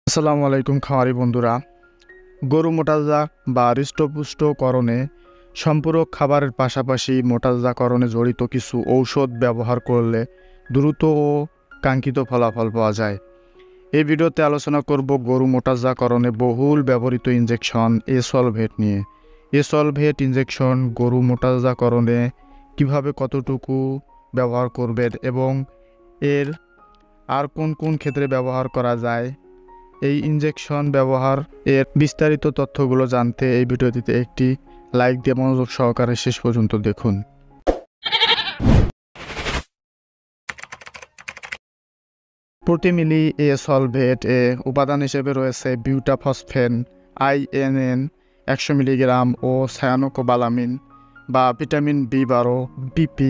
আসসালামু আলাইকুম খামারি বন্ধুরা। গরু মোটাতাজা বা হৃষ্টপুষ্টকরণে সম্পূরক খাবারের পাশাপাশি মোটাতাজাকরণে জড়িত কিছু ঔষধ ব্যবহার করলে দ্রুত ও কাঙ্ক্ষিত ফলাফল পাওয়া যায়। এই ভিডিওতে আলোচনা করব গরু মোটাতাজাকরণে বহুল ব্যবহৃত ইনজেকশন এসলভেট নিয়ে। এসলভেট ইনজেকশন গরু মোটাতাজাকরণে কিভাবে কতটুকু ব্যবহার করবেন এবং এর আর কোন কোন ক্ষেত্রে ব্যবহার করা যায়, এই ইনজেকশন ব্যবহার এর বিস্তারিত তথ্যগুলো জানতে এই ভিডিওটিতে একটি লাইক দিয়ে মনোযোগ সহকারে শেষ পর্যন্ত দেখুন। প্রতি মিলি এসলভেট এ উপাদান হিসেবে রয়েছে বিউটাফসফেন, INN 100 মিলিগ্রাম ও সায়ানোকোবালামিন বা ভিটামিন B12 BP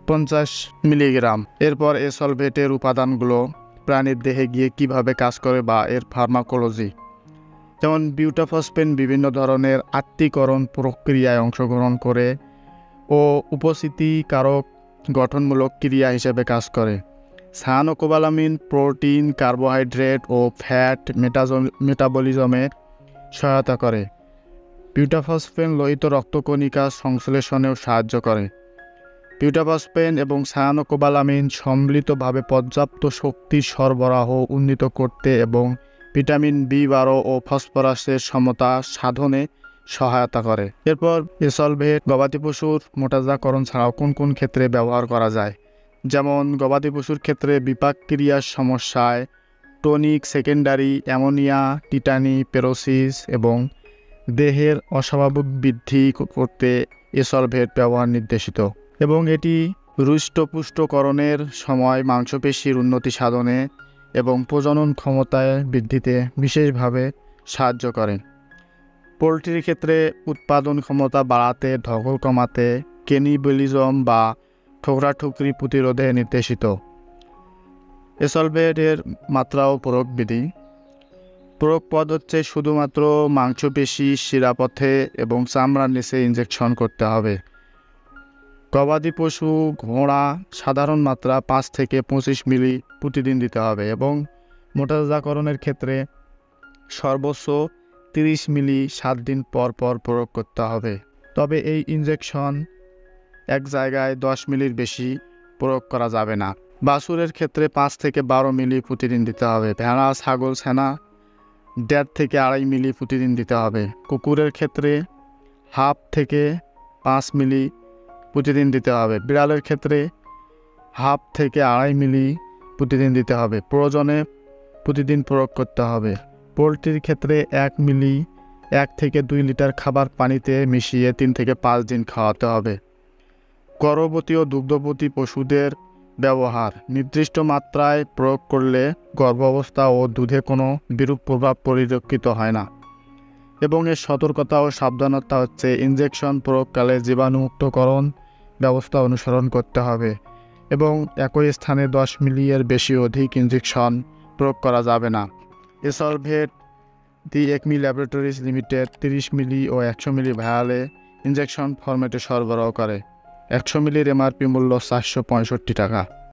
50 মিলিগ্রাম। এরপর এসলভেটের উপাদানগুলো প্রাণীর দেহে গিয়ে কিভাবে কাজ করে বা এর ফার্মাকোলজি। যেমন বিউটাফসফেন বিভিন্ন ধরনের আত্তীকরণ প্রক্রিয়ায় অংশগ্রহণ করে ও উপস্থিতিকারক গঠনমূলক ক্রিয়া হিসেবে কাজ করে। সায়ানোকোবালামিন প্রোটিন, কার্বোহাইড্রেট ও ফ্যাট মেটাবলিজমে সহায়তা করে। বিউটাফসফেন লোহিত রক্তকণিকা সংশ্লেষণেও সাহায্য করে। বিউটাফসফেন এবং সায়ানোকোবালামিন সম্মিলিতভাবে পর্যাপ্ত শক্তি সরবরাহ উন্নীত করতে এবং ভিটামিন B12 ও ফসফরাসের সমতা সাধনে সহায়তা করে। এরপর এসলভেট গবাদি পশুর মোটাতাজাকরণ ছাড়াও কোন কোন ক্ষেত্রে ব্যবহার করা যায়, যেমন গবাদি পশুর ক্ষেত্রে বিপাক ক্রিয়ার সমস্যায় টনিক সেকেন্ডারি অ্যামোনিয়া, টিটানি, পেরোসিস এবং দেহের অস্বাভাবিক বৃদ্ধি করতে এসলভেট ব্যবহার নির্দেশিত এবং এটি হৃষ্টপুষ্টকরণের সময় মাংসপেশির উন্নতি সাধনে এবং প্রজনন ক্ষমতায় বৃদ্ধিতে বিশেষভাবে সাহায্য করে। পোলট্রির ক্ষেত্রে উৎপাদন ক্ষমতা বাড়াতে, ধকল কমাতে, ক্যানিবালিজম বা ঠোকরাঠুকরি প্রতিরোধে নির্দেশিত। এসলভেটের মাত্রা ও প্রয়োগ বিধি। প্রয়োগ পদ হচ্ছে শুধুমাত্র মাংসপেশি, শিরাপথে এবং চামড়ার নিচে ইনজেকশন করতে হবে। গবাদি পশু, ঘোড়া সাধারণ মাত্রা 5 থেকে 25 মিলি প্রতিদিন দিতে হবে এবং মোটাতাজাকরণের ক্ষেত্রে সর্বোচ্চ 30 মিলি 7 দিন পর পর প্রয়োগ করতে হবে। তবে এই ইনজেকশন এক জায়গায় 10 মিলির বেশি প্রয়োগ করা যাবে না। বাছুরের ক্ষেত্রে 5 থেকে 12 মিলি প্রতিদিন দিতে হবে। ভেড়া, ছাগল, ছানা 1.5 থেকে 2.5 মিলি প্রতিদিন দিতে হবে। কুকুরের ক্ষেত্রে 1/2 থেকে 5 মিলি প্রতিদিন দিতে হবে। বিড়ালের ক্ষেত্রে 1/2 থেকে 2.5 মিলি প্রতিদিন দিতে হবে। প্রয়োজনে প্রতিদিন প্রয়োগ করতে হবে। পোলট্রির ক্ষেত্রে 1 মিলি 1 থেকে 2 লিটার খাবার পানিতে মিশিয়ে 3 থেকে 5 দিন খাওয়াতে হবে। গর্ভবতী ও দুগ্ধবতী পশুদের ব্যবহার নির্দিষ্ট মাত্রায় প্রয়োগ করলে গর্ভাবস্থা ও দুধে কোনো বিরূপ প্রভাব পরিলক্ষিত হয় না এবং এর সতর্কতা ও সাবধানতা হচ্ছে ইনজেকশন প্রয়োগকালে জীবাণুমুক্তকরণ ব্যবস্থা অনুসরণ করতে হবে এবং একই স্থানে 10 মিলি এর বেশি অধিক ইনজেকশন প্রয়োগ করা যাবে না। এসলভেট দি একমি ল্যাবরেটরিজ লিমিটেড 30 মিলি ও 100 মিলি ভায়ালে ইনজেকশন ফরম্যাটে সরবরাহ করে। 100 মিলির MRP মূল্য 465 টাকা।